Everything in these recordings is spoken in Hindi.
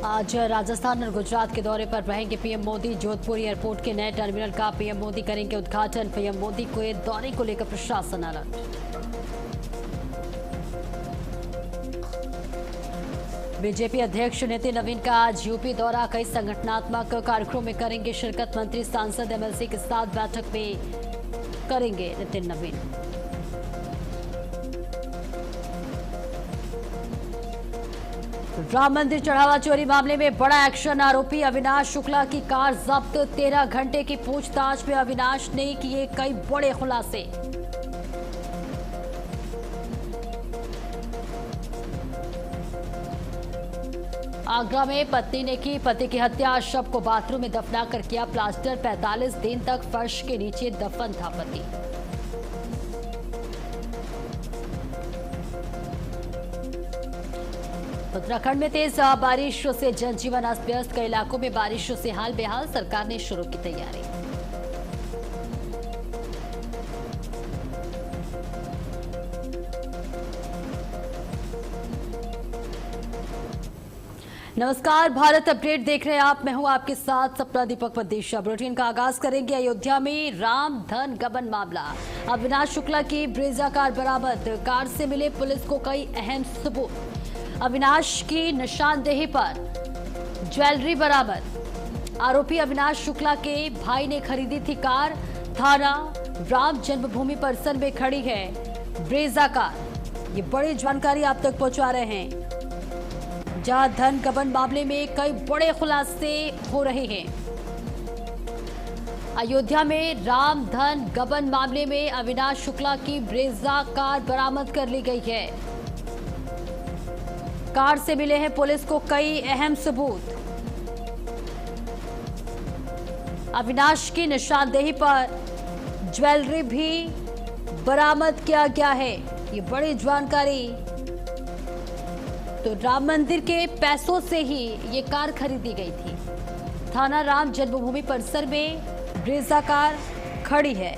आज राजस्थान और गुजरात के दौरे पर रहेंगे पीएम मोदी। जोधपुर एयरपोर्ट के नए टर्मिनल का पीएम मोदी करेंगे उद्घाटन। पीएम मोदी को दौरे को लेकर प्रशासन अलर्ट। बीजेपी अध्यक्ष नितिन नवीन का आज यूपी दौरा। कई संगठनात्मक कार्यक्रमों में करेंगे शिरकत। मंत्री सांसद एमएलसी के साथ बैठक में करेंगे नितिन नवीन। राम मंदिर चढ़ावा चोरी मामले में बड़ा एक्शन। आरोपी अविनाश शुक्ला की कार जब्त। 13 घंटे की पूछताछ में अविनाश ने किए कई बड़े खुलासे। आगरा में पत्नी ने की पति की हत्या। शव को बाथरूम में दफनाकर किया प्लास्टर। 45 दिन तक फर्श के नीचे दफन था पति। उत्तराखंड में तेज बारिश से जनजीवन अस्त व्यस्त। कई इलाकों में बारिश से हाल बेहाल। सरकार ने शुरू की तैयारी। नमस्कार, भारत अपडेट देख रहे हैं आप। मैं हूं आपके साथ सपना दीपक मदेशिया। बुलेटिन का आगाज करेंगे अयोध्या में राम धन गबन मामला। अविनाश शुक्ला की ब्रेजा कार बरामद। कार से मिले पुलिस को कई अहम सबूत। अविनाश की निशानदेही पर ज्वेलरी बरामद। आरोपी अविनाश शुक्ला के भाई ने खरीदी थी कार। थाना राम जन्मभूमि परिसर में खड़ी है ब्रेजा कार। ये बड़ी जानकारी आप तक पहुंचा रहे हैं, जहां धन गबन मामले में कई बड़े खुलासे हो रहे हैं। अयोध्या में राम धन गबन मामले में अविनाश शुक्ला की ब्रेजा कार बरामद कर ली गई है। कार से मिले हैं पुलिस को कई अहम सबूत। अविनाश की निशानदेही पर ज्वेलरी भी बरामद किया गया है। ये बड़ी जानकारी। तो राम मंदिर के पैसों से ही ये कार खरीदी गई थी। थाना राम जन्मभूमि परिसर में ब्रेजा कार खड़ी है।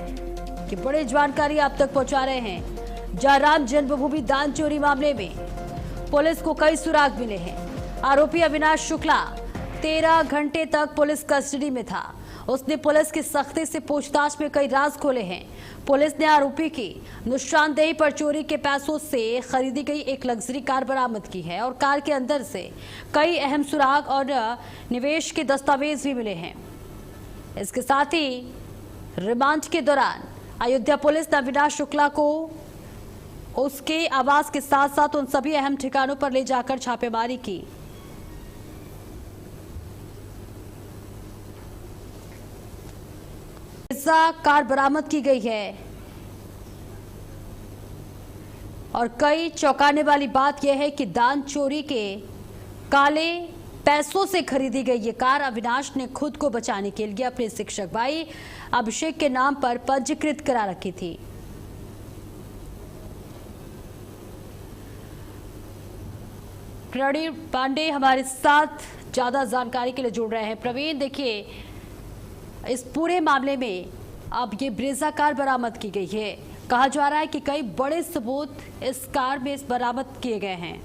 ये बड़ी जानकारी आप तक पहुंचा रहे हैं, जहां राम जन्मभूमि दान चोरी मामले में पुलिस को कई सुराग मिले हैं। आरोपी अविनाश शुक्ला 13 घंटे तक पुलिस कस्टडी में था। उसने पुलिस की सख्ती से पूछताछ में कई राज खोले हैं। पुलिस ने आरोपी की निशानदेही पर चोरी के पैसों से खरीदी गई एक लग्जरी कार बरामद की है और कार के अंदर से कई अहम सुराग और निवेश के दस्तावेज भी मिले हैं। इसके साथ ही रिमांड के दौरान अयोध्या पुलिस ने अविनाश शुक्ला को उसके आवास के साथ साथ उन सभी अहम ठिकानों पर ले जाकर छापेमारी की। कार बरामद की गई है और कई चौंकाने वाली बात यह है कि दान चोरी के काले पैसों से खरीदी गई ये कार अविनाश ने खुद को बचाने के लिए अपने शिक्षक भाई अभिषेक के नाम पर पंजीकृत करा रखी थी। प्रवीण पांडे हमारे साथ ज्यादा जानकारी के लिए जुड़ रहे हैं। प्रवीण, देखिए, इस पूरे मामले में अब ये ब्रेजा कार बरामद की गई है। कहा जा रहा है कि कई बड़े सबूत इस कार में बरामद किए गए हैं।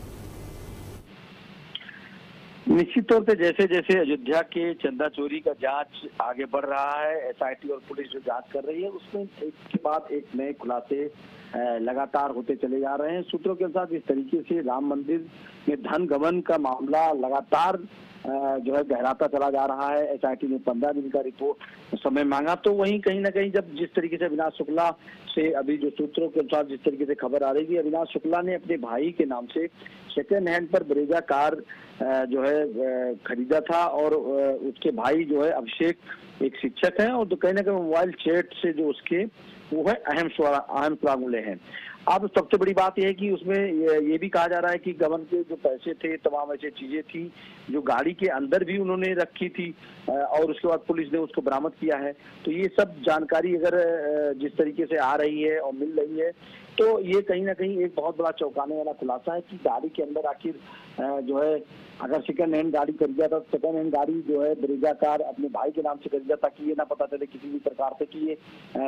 निश्चित तौर पे जैसे जैसे अयोध्या के चंदा चोरी का जांच आगे बढ़ रहा है, एसआईटी और पुलिस जो जांच कर रही है, उसमें एक के बाद एक नए खुलासे लगातार होते चले जा रहे हैं। सूत्रों के अनुसार जिस तरीके से राम मंदिर में धन गबन का मामला लगातार जो है गहराता चला जा रहा है। एसआईटी ने 15 दिन का रिपोर्ट समय मांगा, तो वहीं कहीं ना कहीं जब जिस तरीके से अविनाश शुक्ला से अभी जो सूत्रों के अनुसार जिस तरीके से खबर आ रही है, अविनाश शुक्ला ने अपने भाई के नाम से सेकेंड हैंड पर ब्रेजा कार जो है खरीदा था और उसके भाई जो है अभिषेक एक शिक्षक हैं और तो कहीं ना कहीं मोबाइल चैट से जो उसके वो है अहम सुराग मिले हैं। अब सबसे बड़ी बात यह है कि उसमें ये भी कहा जा रहा है कि गबन के जो पैसे थे, तमाम ऐसी चीजें थी जो गाड़ी के अंदर भी उन्होंने रखी थी और उसके बाद पुलिस ने उसको बरामद किया है। तो ये सब जानकारी अगर जिस तरीके से आ रही है और मिल रही है, तो ये कहीं ना कहीं एक बहुत बड़ा चौंकाने वाला खुलासा है कि गाड़ी के अंदर आखिर जो है, अगर सेकंड हैंड गाड़ी खरीदा था, सेकंड हैंड गाड़ी जो है ब्रेजा कार अपने भाई के नाम से खरीदा, ताकि ये ना पता चले किसी भी प्रकार से कि ये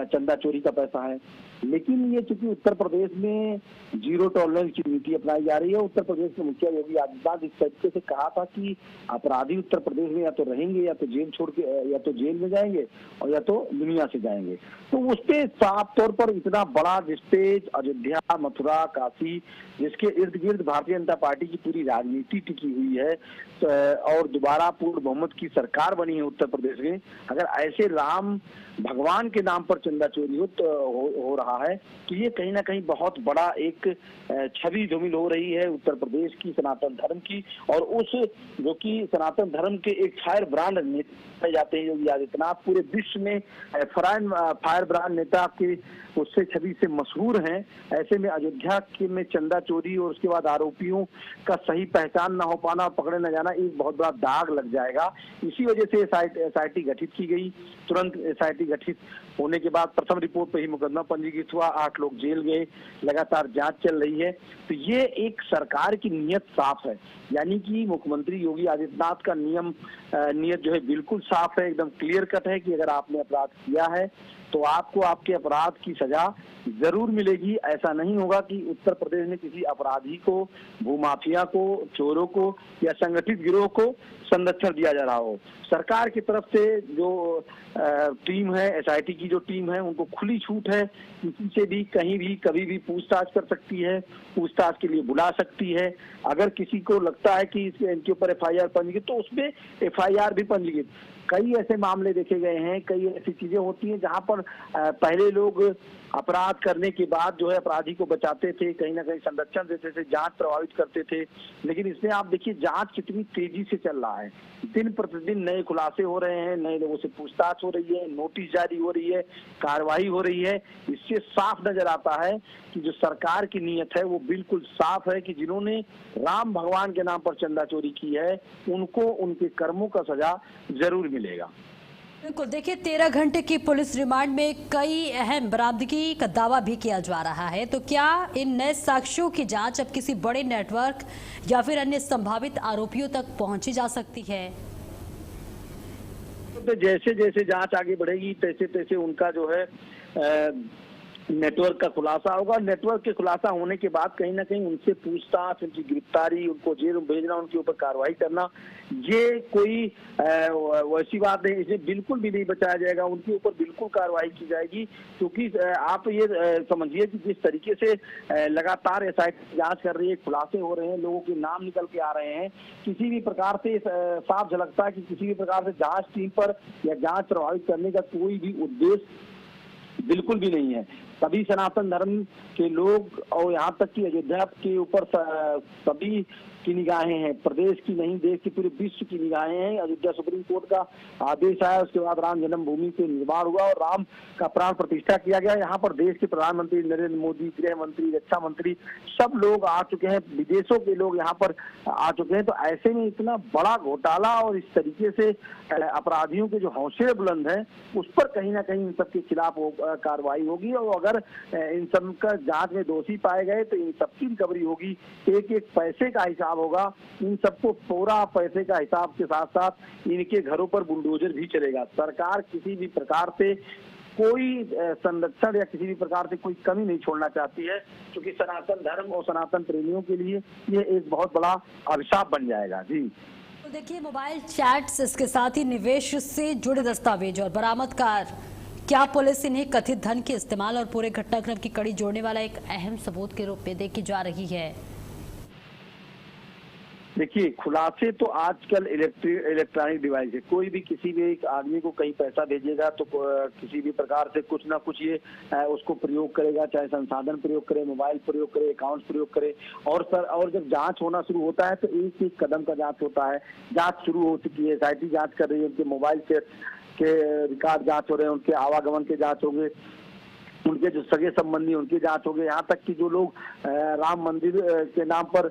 चंदा चोरी का पैसा है। लेकिन ये चूंकि उत्तर प्रदेश में जीरो टॉलरेंस की नीति अपनाई जा रही है, उत्तर प्रदेश के मुखिया योगी आदित्यनाथ इस तरीके से कहा था कि अपराधी उत्तर प्रदेश में या तो रहेंगे, या तो जेल छोड़ के, या तो जेल में जाएंगे, और या तो दुनिया से जाएंगे। तो उस पे साफ तौर पर इतना बड़ा स्टेज अयोध्या, मथुरा, काशी, जिसके इर्द गिर्द भारतीय जनता पार्टी की पूरी राजनीति टिकी हुई है, और दोबारा पूर्ण बहुमत की सरकार बनी है उत्तर प्रदेश में, अगर ऐसे राम भगवान के नाम पर चंदा चोरी हो रहा है, तो ये कहीं ना कहीं बहुत बड़ा एक छवि धूमिल हो रही है उत्तर प्रदेश की सनातन धर्म की, और उस जो कि सनातन धर्म के एक फायर ब्रांड नेता जाते हैं योगी आदित्यनाथ, पूरे विश्व में फायर ब्रांड नेता की उससे छवि से मशहूर हैं। ऐसे में अयोध्या के में चंदा चोरी और उसके बाद आरोपियों का सही पहचान न हो पाना, पकड़े न जाना, एक बहुत बड़ा दाग लग जाएगा। इसी वजह से एसआईटी गठित की गई। तुरंत एसआईटी गठित होने के बाद प्रथम रिपोर्ट पर ही मुकदमा पंजीकृत हुआ, 8 लोग जेल गए, लगातार जांच चल रही है। तो ये एक सरकार की नीयत साफ है, यानी कि मुख्यमंत्री योगी आदित्यनाथ का नीयत जो है बिल्कुल साफ है, एकदम क्लियर कट है कि अगर आपने अपराध किया है तो आपको आपके अपराध की सजा जरूर मिलेगी। ऐसा नहीं होगा कि उत्तर प्रदेश में किसी अपराधी को, भूमाफिया को, चोरों को या संगठित गिरोह को संरक्षण दिया जा रहा हो। सरकार की तरफ से जो टीम है, एसआईटी की जो टीम है, उनको खुली छूट है, किसी से भी कहीं भी कभी भी पूछताछ कर सकती है, पूछताछ के लिए बुला सकती है। अगर किसी को लगता है कि इनके ऊपर एफआईआर पंजीकृत, तो उसमें एफआईआर भी पंजीकृत। कई ऐसे मामले देखे गए हैं, कई ऐसी चीजें होती हैं जहां पर पहले लोग अपराध करने के बाद जो है अपराधी को बचाते थे, कहीं ना कहीं संरक्षण देते थे, जांच प्रभावित करते थे। लेकिन इसमें आप देखिए जांच कितनी तेजी से चल रहा है, दिन प्रतिदिन नए खुलासे हो रहे हैं, नए लोगों से पूछताछ हो रही है, नोटिस जारी हो रही है, कार्रवाई हो रही है। इससे साफ नजर आता है कि जो सरकार की नीयत है वो बिल्कुल साफ है कि जिन्होंने राम भगवान के नाम पर चंदा चोरी की है उनको उनके कर्मों का सजा जरूर मिलेगा। बिल्कुल, देखिए 13 घंटे की पुलिस रिमांड में कई अहम बरामदगी का दावा भी किया जा रहा है, तो क्या इन नए साक्ष्यों की जांच अब किसी बड़े नेटवर्क या फिर अन्य संभावित आरोपियों तक पहुंची जा सकती है? तो जैसे जैसे जांच आगे बढ़ेगी तैसे तैसे उनका जो है नेटवर्क का खुलासा होगा। नेटवर्क के खुलासा होने के बाद कहीं ना कहीं उनसे पूछताछ, उनकी गिरफ्तारी, उनको जेल भेजना, उनके ऊपर कार्रवाई करना, ये कोई वैसी बात नहीं, इसे बिल्कुल भी नहीं बचाया जाएगा। उनके ऊपर बिल्कुल कार्रवाई की जाएगी, क्योंकि आप ये समझिए कि जिस तरीके से लगातार एसआईटी जांच कर रही है, खुलासे हो रहे हैं, लोगों के नाम निकल के आ रहे हैं, किसी भी प्रकार से साफ झलकता है कि किसी भी प्रकार से जांच टीम पर या जांच प्रभावित करने का कोई भी उद्देश्य बिल्कुल भी नहीं है। सभी सनातन धर्म के लोग और यहाँ तक कि अयोध्या के ऊपर सभी की निगाहें हैं, प्रदेश की नहीं देश की पूरे विश्व की निगाहें हैं। अयोध्या सुप्रीम कोर्ट का आदेश आया, उसके बाद राम जन्मभूमि के निर्माण हुआ और राम का प्राण प्रतिष्ठा किया गया। यहाँ पर देश के प्रधानमंत्री नरेंद्र मोदी, गृह मंत्री, रक्षा मंत्री, सब लोग आ चुके हैं, विदेशों के लोग यहाँ पर आ चुके हैं। तो ऐसे में इतना बड़ा घोटाला और इस तरीके से अपराधियों के जो हौसले बुलंद है, उस पर कहीं ना कहीं इन सबके खिलाफ कार्रवाई होगी। और अगर इन सब का जांच में दोषी पाए गए तो इन सबकी रिकवरी होगी, एक एक पैसे का हिसाब होगा। इन सबको पूरा पैसे का हिसाब के साथ साथ इनके घरों पर बुलडोजर भी चलेगा। सरकार किसी भी प्रकार से कोई संरक्षण या किसी भी प्रकार से कोई कमी नहीं छोड़ना चाहती है, क्योंकि सनातन धर्म और सनातन प्रेमियों के लिए ये एक बहुत बड़ा अभिशाप बन जाएगा। जी तो देखिए, मोबाइल चैट्स, इसके साथ ही निवेश से जुड़े दस्तावेज और बरामदकार, क्या पुलिस इन्हें कथित धन के इस्तेमाल और पूरे घटनाक्रम की कड़ी जोड़ने वाला एक अहम सबूत के रूप में देखी जा रही है? देखिए, खुलासे तो आजकल इलेक्ट्रॉनिक डिवाइस है, कोई भी किसी भी एक आदमी को कहीं पैसा भेजेगा तो किसी भी प्रकार से कुछ ना कुछ ये उसको प्रयोग करेगा, चाहे संसाधन प्रयोग करे, मोबाइल प्रयोग करे, अकाउंट प्रयोग करे। और जब जांच होना शुरू होता है तो एक एक कदम का जांच होता है। जांच शुरू हो चुकी है, एसआईटी जांच कर रही है, उनके मोबाइल के रिकॉर्ड जांच हो रहे हैं, उनके आवागमन के जांच होंगे, उनके जो सगे संबंधी उनकी जांच होगी, यहाँ तक कि जो लोग राम मंदिर के नाम पर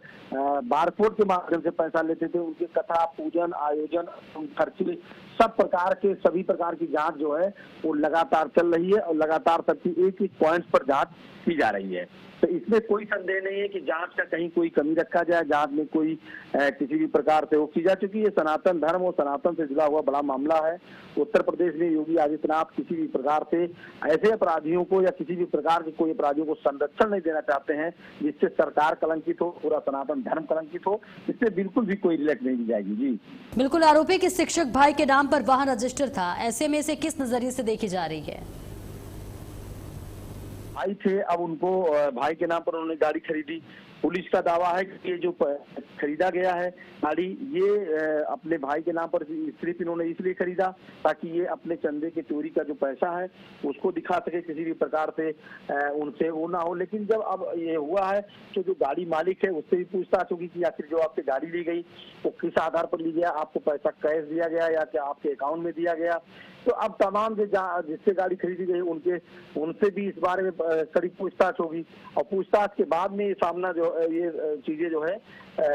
बारकोड के माध्यम से पैसा लेते थे, उनके कथा पूजन आयोजन खर्चे सब प्रकार के सभी प्रकार की जांच जो है वो लगातार चल रही है और लगातार सबकी एक एक पॉइंट पर जांच की जा रही है। तो इसमें कोई संदेह नहीं है कि जांच का कहीं कोई कमी रखा जाए, जांच में कोई किसी भी प्रकार से वो की जा चुकी है। सनातन धर्म और सनातन से जुड़ा हुआ बड़ा मामला है। उत्तर प्रदेश में योगी आदित्यनाथ किसी भी प्रकार से ऐसे अपराधियों को या किसी भी प्रकार के कोई अपराधियों को संरक्षण नहीं देना चाहते हैं जिससे सरकार कलंकित हो, पूरा सनातन धर्म कलंकित हो। इससे बिल्कुल भी कोई रिलेक्ट नहीं दी जाएगी। जी बिल्कुल। आरोपी के शिक्षक भाई के नाम पर वाहन रजिस्टर था, ऐसे में इसे किस नजरिए से देखी जा रही है? भाई थे, अब उनको भाई के नाम पर उन्होंने गाड़ी खरीदी। पुलिस का दावा है कि ये जो खरीदा गया है गाड़ी, ये अपने भाई के नाम पर सिर्फ इन्होंने इसलिए खरीदा ताकि ये अपने चंदे के चोरी का जो पैसा है उसको दिखा सके, किसी भी प्रकार से उनसे वो ना हो। लेकिन जब अब ये हुआ है तो जो गाड़ी मालिक है उससे भी पूछताछ होगी कि आखिर जो आपसे गाड़ी ली गई वो किस आधार पर ली गया, आपको पैसा कैश दिया गया या क्या आपके अकाउंट में दिया गया। तो अब तमाम जिससे गाड़ी खरीदी गई उनसे भी इस बारे में कड़ी पूछताछ होगी और पूछताछ के बाद में ये सामना जो ये चीजें जो है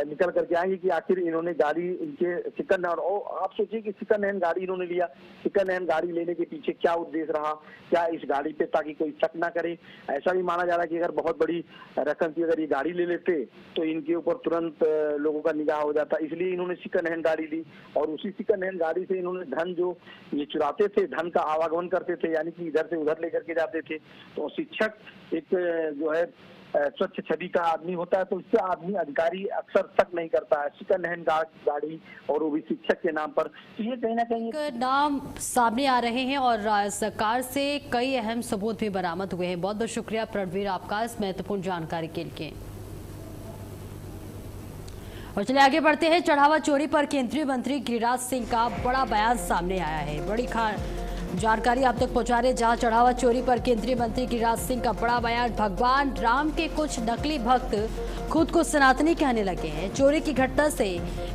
निकल करके आएंगी कि आखिर इन्होंने गाड़ी इनके सेकंड हैंड, और आप सोचिए कि सेकंड हैंड गाड़ी इन्होंने लिया, सेकंड हैंड गाड़ी लेने के पीछे क्या उद्देश्य रहा, क्या इस गाड़ी पे ताकि कोई शक ना करे। ऐसा भी माना जा रहा है कि अगर बहुत बड़ी रकम की अगर ये गाड़ी ले लेते तो इनके ऊपर तुरंत लोगों का निगाह हो जाता, इसलिए इन्होंने सेकंड हैंड गाड़ी ली और उसी सेकंड हैंड गाड़ी से इन्होंने धन जो ये चुराते थे, धन का आवागमन करते थे, यानी कि इधर से उधर लेकर के जाते थे। तो शिक्षक एक जो है स्वच्छ छवि का आदमी होता है, तो इससे आदमी अधिकारी अक्सर शक नहीं करता है। सेकंड हैंड गाड़ी और वो भी शिक्षक के नाम पर, तो ये कहीं ना कहीं नाम सामने आ रहे हैं और सरकार से कई अहम सबूत भी बरामद हुए हैं। बहुत बहुत शुक्रिया प्रणवीर आपका इस महत्वपूर्ण जानकारी के लिए। और चलिए आगे बढ़ते हैं। चढ़ावा चोरी पर केंद्रीय मंत्री गिरिराज सिंह का बड़ा बयान सामने आया है। बड़ी जानकारी आप तक पहुंचा रहे, जहां चढ़ावा चोरी पर केंद्रीय मंत्री गिरिराज सिंह का बड़ा बयान। भगवान राम के कुछ नकली भक्त खुद को सनातनी कहने लगे हैं। चोरी की घटना से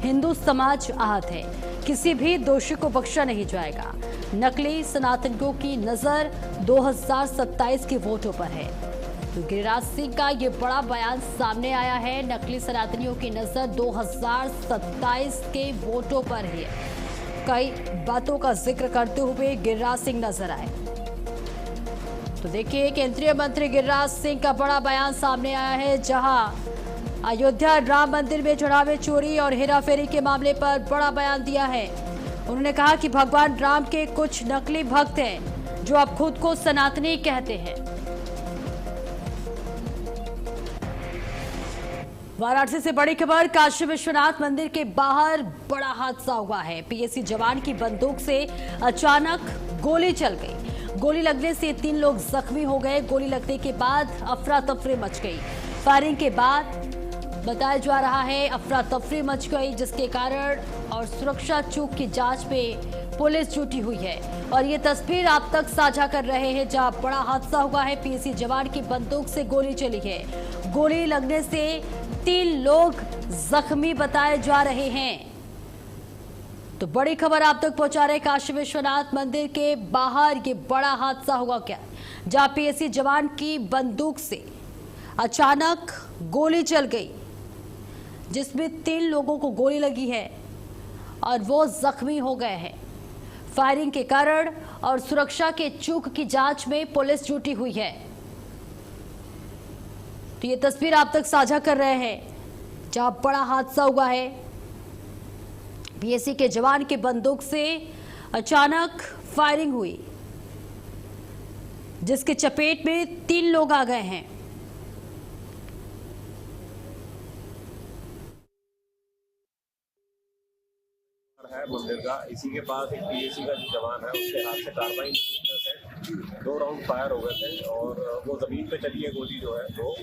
हिंदू समाज आहत है, किसी भी दोषी को बख्शा नहीं जाएगा। नकली सनातनियों की नजर 2027 के वोटों पर है। तो गिरिराज सिंह का ये बड़ा बयान सामने आया है। नकली सनातनियों की नजर 2027 के वोटों पर है। कई बातों का जिक्र करते हुए गिरिराज सिंह नजर आए। तो देखिए, केंद्रीय मंत्री गिरिराज सिंह का बड़ा बयान सामने आया है, जहां अयोध्या राम मंदिर में चढ़ावे चोरी और हेराफेरी के मामले पर बड़ा बयान दिया है। उन्होंने कहा कि भगवान राम के कुछ नकली भक्त हैं जो अब खुद को सनातनी कहते हैं। वाराणसी से बड़ी खबर, काशी विश्वनाथ मंदिर के बाहर बड़ा हादसा हुआ है। पीएसी जवान की बंदूक से अचानक गोली चल गई। गोली लगने से 3 लोग जख्मी हो गए। गोली लगने के बाद अफरा तफरी मच गई। फायरिंग के बाद बताया जा रहा है अफरा तफरी मच गई, जिसके कारण और सुरक्षा चूक की जांच में पुलिस जुटी हुई है। और ये तस्वीर आप तक साझा कर रहे हैं, जहां बड़ा हादसा हुआ है। पीएसी जवान की बंदूक से गोली चली है। गोली लगने से 3 लोग जख्मी बताए जा रहे हैं। तो बड़ी खबर आप तक पहुंचा रहे, काशी विश्वनाथ मंदिर के बाहर ये बड़ा हादसा हुआ क्या, जहां पीएसी जवान की बंदूक से अचानक गोली चल गई, जिसमें 3 लोगों को गोली लगी है और वो जख्मी हो गए हैं। फायरिंग के कारण और सुरक्षा के चूक की जांच में पुलिस जुटी हुई है। तो ये तस्वीर आप तक साझा कर रहे हैं, जहां बड़ा हादसा हुआ है। पीएसी के जवान की बंदूक से अचानक फायरिंग हुई, जिसके चपेट में 3 लोग आ गए हैं। है मंदिर का, इसी के पास एक पीएसी का जो जवान है उसके हाथ से कार्बाइन से 2 राउंड फायर हो गए थे और वो जमीन पे चली है गोली जो है, तो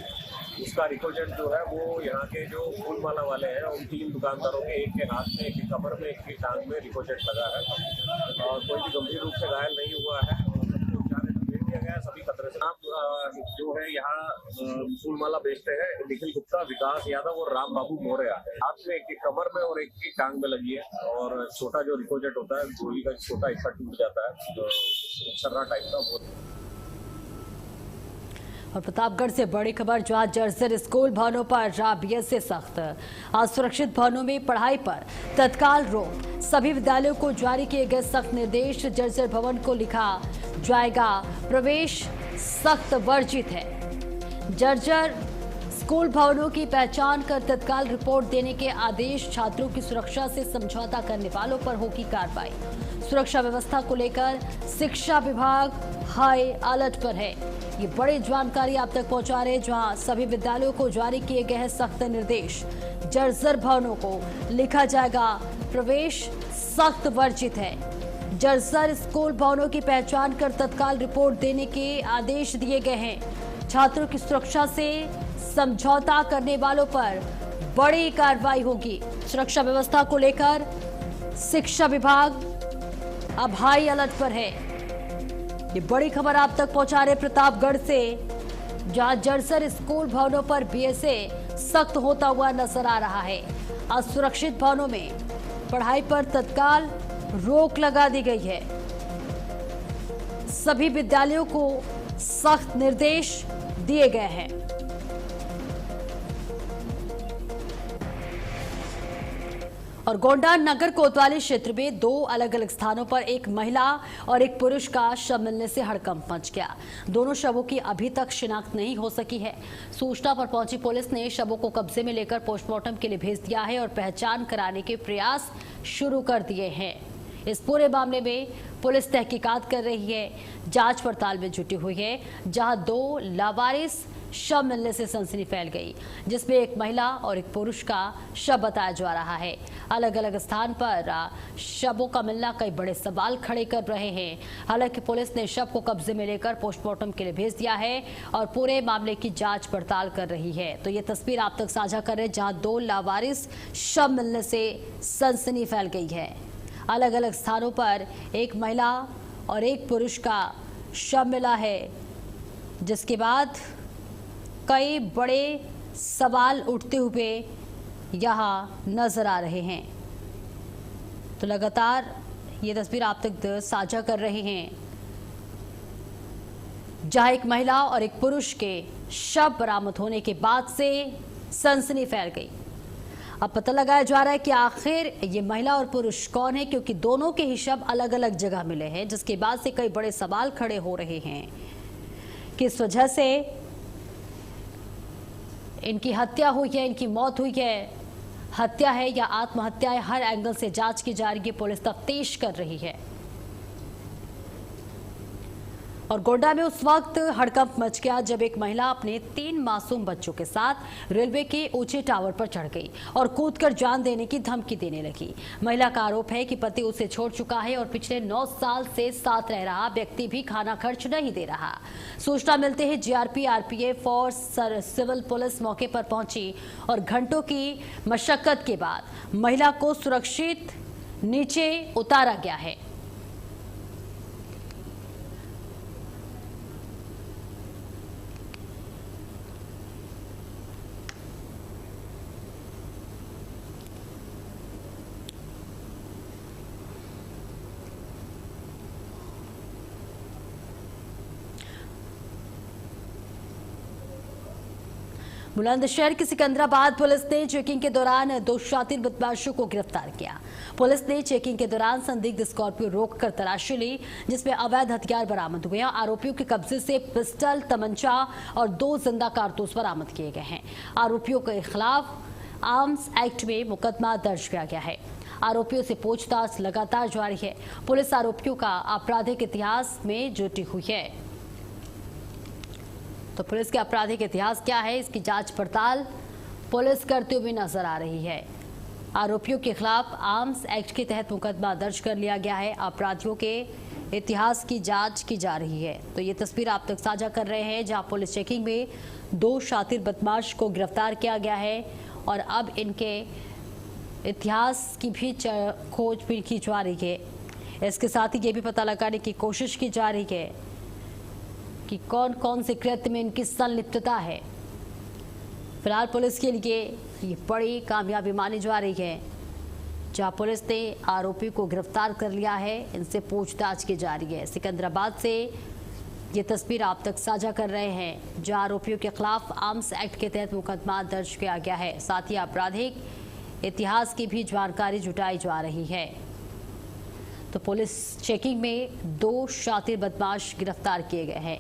उसका रिकॉर्डेड जो है वो यहाँ के जो फूलमाला वाले हैं उन 3 दुकानदारों के, एक के हाथ में, एक की कमर में, एक की टांग में रिकॉर्डेड लगा है और कोई भी गंभीर रूप से घायल नहीं हुआ है। सभी खतरे से आप जो है यहाँ फूलमाला बेचते हैं निखिल गुप्ता, विकास यादव और राम बाबू मौर्य, हाथ में एक की कमर में और एक की टांग में लगी है और छोटा जो रिकॉर्डेड होता है गोली का छोटा हिस्सा टूट जाता है, जो छर्रा टाइप का। और प्रतापगढ़ से बड़ी खबर, जहां जर्जर स्कूल भवनों पर बीएसए सख्त। असुरक्षित भवनों में पढ़ाई पर तत्काल रोक। सभी विद्यालयों को जारी किए गए सख्त निर्देश। जर्जर भवन को लिखा जाएगा प्रवेश सख्त वर्जित है। जर्जर स्कूल भवनों की पहचान कर तत्काल रिपोर्ट देने के आदेश। छात्रों की सुरक्षा से समझौता करने वालों पर होगी कार्रवाई। सुरक्षा व्यवस्था को लेकर शिक्षा विभाग हाई अलर्ट पर है। ये बड़ी जानकारी आप तक पहुंचा रहे हैं, जहां सभी विद्यालयों को जारी किए गए हैं सख्त निर्देश। जर्जर भवनों को लिखा जाएगा प्रवेश सख्त वर्जित है। जर्जर स्कूल भवनों की पहचान कर तत्काल रिपोर्ट देने के आदेश दिए गए हैं। छात्रों की सुरक्षा से समझौता करने वालों पर बड़ी कार्रवाई होगी। सुरक्षा व्यवस्था को लेकर शिक्षा विभाग अब हाई अलर्ट पर है। ये बड़ी खबर आप तक पहुंचा रहे प्रतापगढ़ से, जहां जर्जर स्कूल भवनों पर बीएसए सख्त होता हुआ नजर आ रहा है। असुरक्षित भवनों में पढ़ाई पर तत्काल रोक लगा दी गई है। सभी विद्यालयों को सख्त निर्देश दिए गए हैं। और गोंडा नगर कोतवाली क्षेत्र में दो अलग अलग स्थानों पर एक महिला और एक पुरुष का शव मिलने से हड़कंप मच गया। दोनों शवों की अभी तक शिनाख्त नहीं हो सकी है। सूचना पर पहुंची पुलिस ने शवों को कब्जे में लेकर पोस्टमार्टम के लिए भेज दिया है और पहचान कराने के प्रयास शुरू कर दिए हैं। इस पूरे मामले में पुलिस तहकीकात कर रही है, जांच पड़ताल में जुटी हुई है। जहां दो लावारिस शव मिलने से सनसनी फैल गई, जिसमें एक महिला और एक पुरुष का शव बताया जा रहा है। अलग अलग स्थान पर शवों का मिलना कई बड़े सवाल खड़े कर रहे हैं। हालांकि पुलिस ने शव को कब्जे में लेकर पोस्टमार्टम के लिए भेज दिया है और पूरे मामले की जांच पड़ताल कर रही है। तो ये तस्वीर आप तक साझा कर रहे हैं, जहां दो लावारिस शव मिलने से सनसनी फैल गई है। अलग अलग स्थानों पर एक महिला और एक पुरुष का शव मिला है, जिसके बाद कई बड़े सवाल उठते हुए यहां नजर आ रहे हैं। तो लगातार ये तस्वीर आप तक साझा कर रहे हैं, जहां एक महिला और एक पुरुष के शव बरामद होने के बाद से सनसनी फैल गई। अब पता लगाया जा रहा है कि आखिर ये महिला और पुरुष कौन है, क्योंकि दोनों के ही शव अलग अलग जगह मिले हैं, जिसके बाद से कई बड़े सवाल खड़े हो रहे हैं। किस वजह से इनकी हत्या हुई है, इनकी मौत हुई है, हत्या है या आत्महत्या है, हर एंगल से जांच की जा रही है। पुलिस तफ्तीश कर रही है। और गोंडा में उस वक्त हड़कंप मच गया जब एक महिला अपने 3 मासूम बच्चों के साथ रेलवे के ऊंचे टावर पर चढ़ गई और कूदकर जान देने की धमकी देने लगी। महिला का आरोप है कि पति उसे छोड़ चुका है और पिछले 9 साल से साथ रह रहा व्यक्ति भी खाना खर्च नहीं दे रहा। सूचना मिलते ही जीआरपी, आरपीएफ और सिविल पुलिस मौके पर पहुंची और घंटों की मशक्कत के बाद महिला को सुरक्षित नीचे उतारा गया है। बुलंदशहर की सिकंदराबाद पुलिस ने चेकिंग के दौरान 2 शातिर बदमाशों को गिरफ्तार किया। पुलिस ने चेकिंग के दौरान संदिग्ध स्कॉर्पियो रोककर तलाशी ली, जिसमें अवैध हथियार बरामद हुए हैं। आरोपियों के कब्जे से पिस्टल, तमंचा और 2 जिंदा कारतूस बरामद किए गए हैं। आरोपियों के खिलाफ आर्म्स एक्ट में मुकदमा दर्ज किया गया है। आरोपियों से पूछताछ लगातार जारी है। पुलिस आरोपियों का आपराधिक इतिहास में जुटी हुई है। तो पुलिस के आपराधिक इतिहास क्या है, इसकी जांच पड़ताल पुलिस करते हुए नजर आ रही है। आरोपियों के खिलाफ आर्म्स एक्ट के तहत मुकदमा दर्ज कर लिया गया है। अपराधियों के इतिहास की जांच की जा रही है। तो ये तस्वीर आप तक साझा कर रहे हैं, जहां पुलिस चेकिंग में 2 शातिर बदमाश को गिरफ्तार किया गया है और अब इनके इतिहास की भी खोजबीन की जा रही है। इसके साथ ही ये भी पता लगाने की कोशिश की जा रही है कि कौन कौन से कृत्य में इनकी संलिप्तता है। फिलहाल पुलिस के लिए ये बड़ी कामयाबी मानी जा रही है, जहां पुलिस ने आरोपी को गिरफ्तार कर लिया है। इनसे पूछताछ की जा रही है। सिकंदराबाद से ये तस्वीर आप तक साझा कर रहे हैं, जहां आरोपियों के खिलाफ आर्म्स एक्ट के तहत मुकदमा दर्ज किया गया है। साथ ही आपराधिक इतिहास की भी जानकारी जुटाई जा रही है। तो पुलिस चेकिंग में 2 शातिर बदमाश गिरफ्तार किए गए हैं,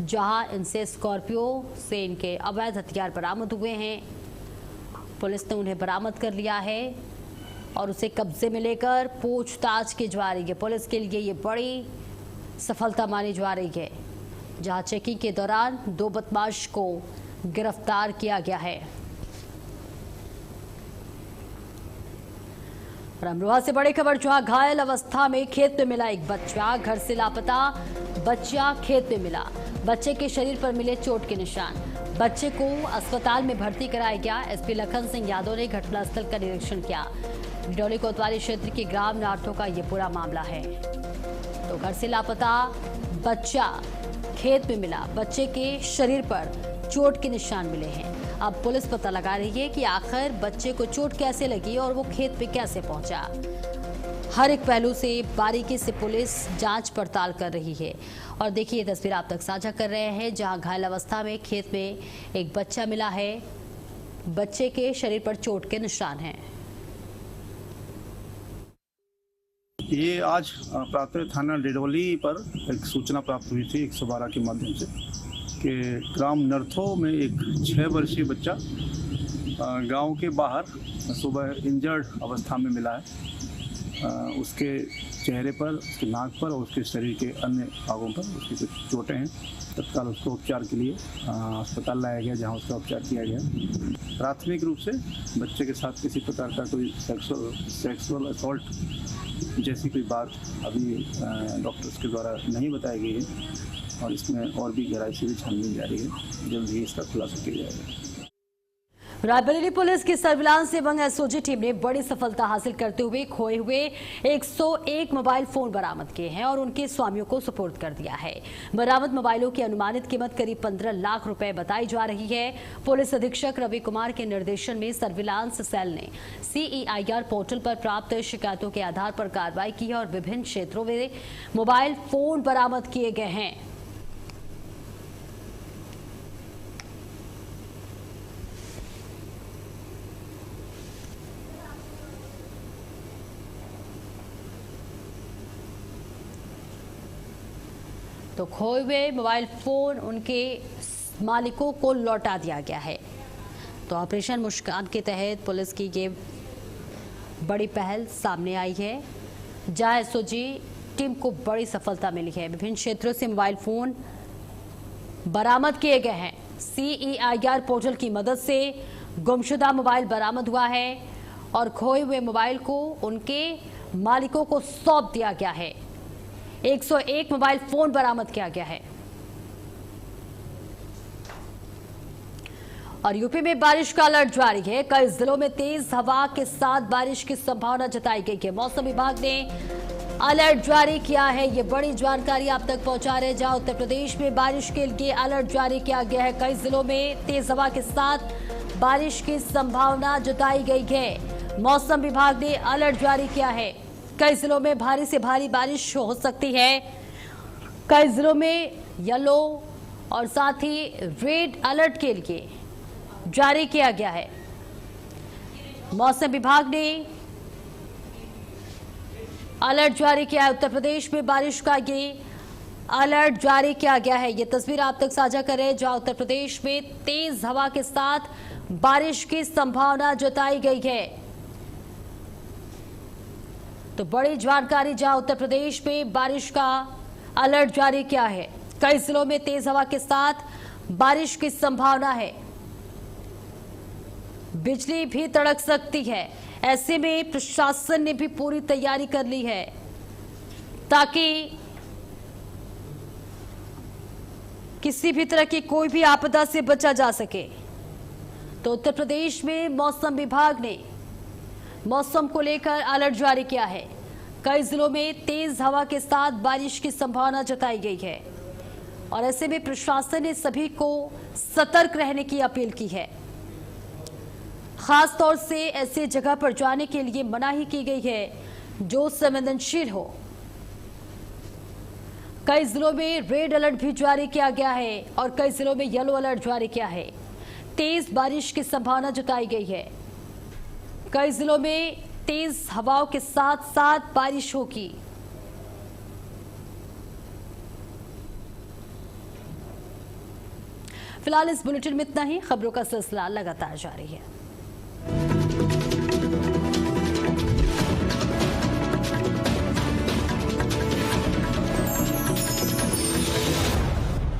जहां इनसे स्कॉर्पियो से इनके अवैध हथियार बरामद हुए हैं। पुलिस ने उन्हें बरामद कर लिया है और उसे कब्जे में लेकर पूछताछ की जा रही है। पुलिस के लिए ये बड़ी सफलता मानी जा रही है, जहां चेकिंग के दौरान 2 बदमाश को गिरफ्तार किया गया है। अमरोहा से बड़ी खबर, जहां घायल अवस्था में खेत में मिला एक बच्चा। घर से लापता बच्चा खेत में मिला। बच्चे के शरीर पर मिले चोट के निशान। बच्चे को अस्पताल में भर्ती कराया गया। एसपी लखन सिंह यादव ने घटनास्थल का निरीक्षण किया। डिडौली कोतवाली क्षेत्र के ग्राम नार्थो का ये पूरा मामला है। तो घर से लापता बच्चा खेत में मिला। बच्चे के शरीर पर चोट के निशान मिले हैं। अब पुलिस पता लगा रही है कि आखिर बच्चे को चोट कैसे लगी और वो खेत पे कैसे पहुंचा। हर एक पहलू से बारीकी से पुलिस जांच पड़ताल कर रही है। और देखिए, ये तस्वीर आप तक साझा कर रहे हैं, जहां घायल अवस्था में खेत में एक बच्चा मिला है। बच्चे के शरीर पर चोट के निशान हैं। ये आज प्राथमिक थाना डिडौली पर एक सूचना प्राप्त हुई थी 112 के माध्यम से कि ग्राम नर्थो में एक 6 वर्षीय बच्चा गांव के बाहर सुबह इंजर्ड अवस्था में मिला है। उसके चेहरे पर, उसके नाक पर और उसके शरीर के अन्य भागों पर उसकी कुछ चोटें हैं। तत्काल उसको उपचार के लिए अस्पताल लाया गया, जहां उसका उपचार किया गया। प्राथमिक रूप से बच्चे के साथ किसी प्रकार का कोई सेक्सुअल असॉल्ट जैसी कोई बात अभी डॉक्टर्स के द्वारा नहीं बताई गई है और इसमें और भी गहराई से भी छानबीन जारी है। जल्द ही इसका खुलासा किया जाएगा। रायबरेली पुलिस की सर्विलांस एवं एसओजी टीम ने बड़ी सफलता हासिल करते हुए खोए हुए 101 मोबाइल फोन बरामद किए हैं और उनके स्वामियों को सुपुर्द कर दिया है। बरामद मोबाइलों की अनुमानित कीमत करीब 15 लाख रुपए बताई जा रही है। पुलिस अधीक्षक रवि कुमार के निर्देशन में सर्विलांस सेल ने CEIR पोर्टल पर प्राप्त शिकायतों के आधार पर कार्रवाई की है और विभिन्न क्षेत्रों में मोबाइल फोन बरामद किए गए हैं। तो खोए हुए मोबाइल फोन उनके मालिकों को लौटा दिया गया है। तो ऑपरेशन मुस्कान के तहत पुलिस की ये बड़ी पहल सामने आई है, जहां एसओजी टीम को बड़ी सफलता मिली है। विभिन्न क्षेत्रों से मोबाइल फोन बरामद किए गए हैं। CEIR पोर्टल की मदद से गुमशुदा मोबाइल बरामद हुआ है और खोए हुए मोबाइल को उनके मालिकों को सौंप दिया गया है। 101 मोबाइल फोन बरामद किया गया है। और यूपी में बारिश का अलर्ट जारी है। कई जिलों में तेज हवा के साथ बारिश की संभावना जताई गई है। मौसम विभाग ने अलर्ट जारी किया है। ये बड़ी जानकारी आप तक पहुंचा रहे हैं, जहां उत्तर प्रदेश में बारिश के लिए अलर्ट जारी किया गया है। कई जिलों में तेज हवा के साथ बारिश की संभावना जताई गई है। मौसम विभाग ने अलर्ट जारी किया है। कई जिलों में भारी से भारी बारिश हो सकती है। कई जिलों में येलो और साथ ही रेड अलर्ट के लिए जारी किया गया है। मौसम विभाग ने अलर्ट जारी किया है। उत्तर प्रदेश में बारिश का ये अलर्ट जारी किया गया है। ये तस्वीर आप तक साझा करें, जहां उत्तर प्रदेश में तेज हवा के साथ बारिश की संभावना जताई गई है। तो बड़ी जानकारी, जहां उत्तर प्रदेश में बारिश का अलर्ट जारी किया है। कई जिलों में तेज हवा के साथ बारिश की संभावना है। बिजली भी तड़क सकती है। ऐसे में प्रशासन ने भी पूरी तैयारी कर ली है ताकि किसी भी तरह की कोई भी आपदा से बचा जा सके। तो उत्तर प्रदेश में मौसम विभाग ने मौसम को लेकर अलर्ट जारी किया है। कई जिलों में तेज हवा के साथ बारिश की संभावना जताई गई है और ऐसे में प्रशासन ने सभी को सतर्क रहने की अपील की है। खास तौर से ऐसे जगह पर जाने के लिए मनाही की गई है जो संवेदनशील हो। कई जिलों में रेड अलर्ट भी जारी किया गया है और कई जिलों में येलो अलर्ट जारी किया है। तेज बारिश की संभावना जताई गई है। कई जिलों में तेज हवाओं के साथ साथ बारिश होगी। फिलहाल इस बुलेटिन में इतना ही। खबरों का सिलसिला लगातार जारी है।